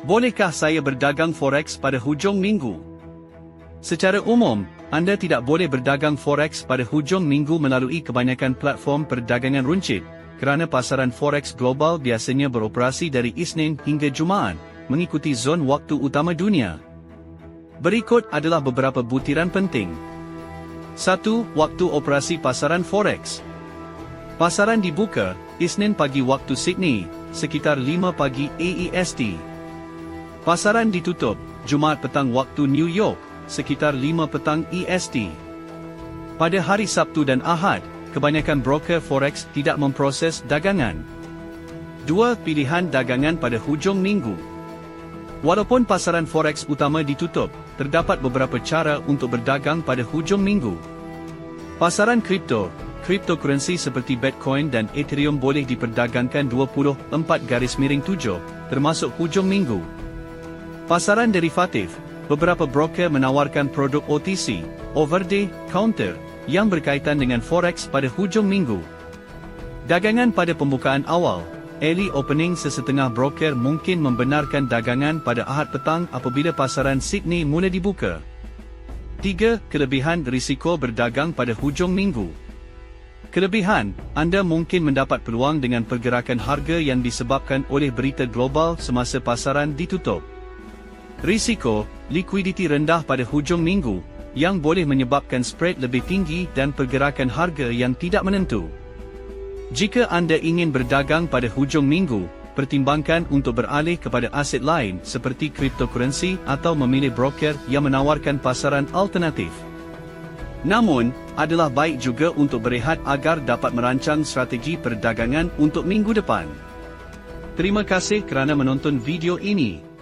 Bolehkah saya berdagang forex pada hujung minggu? Secara umum, anda tidak boleh berdagang forex pada hujung minggu melalui kebanyakan platform perdagangan runcit, kerana pasaran forex global biasanya beroperasi dari Isnin hingga Jumaat, mengikuti zon waktu utama dunia. Berikut adalah beberapa butiran penting. 1. Waktu operasi pasaran forex. Pasaran dibuka, Isnin pagi waktu Sydney, sekitar 5 pagi AEST. Pasaran ditutup, Jumaat petang waktu New York, sekitar 5 petang EST. Pada hari Sabtu dan Ahad, kebanyakan broker forex tidak memproses dagangan. 2. Pilihan dagangan pada hujung minggu. Walaupun pasaran forex utama ditutup, terdapat beberapa cara untuk berdagang pada hujung minggu. Pasaran kripto, cryptocurrency seperti Bitcoin dan Ethereum boleh diperdagangkan 24/7, termasuk hujung minggu. Pasaran derivatif, beberapa broker menawarkan produk OTC, over the counter, yang berkaitan dengan forex pada hujung minggu. Dagangan pada pembukaan awal, early opening, sesetengah broker mungkin membenarkan dagangan pada Ahad petang apabila pasaran Sydney mula dibuka. 3. Kelebihan risiko berdagang pada hujung minggu. Kelebihan, anda mungkin mendapat peluang dengan pergerakan harga yang disebabkan oleh berita global semasa pasaran ditutup. Risiko, likuiditi rendah pada hujung minggu, yang boleh menyebabkan spread lebih tinggi dan pergerakan harga yang tidak menentu. Jika anda ingin berdagang pada hujung minggu, pertimbangkan untuk beralih kepada aset lain seperti cryptocurrency atau memilih broker yang menawarkan pasaran alternatif. Namun, adalah baik juga untuk berehat agar dapat merancang strategi perdagangan untuk minggu depan. Terima kasih kerana menonton video ini.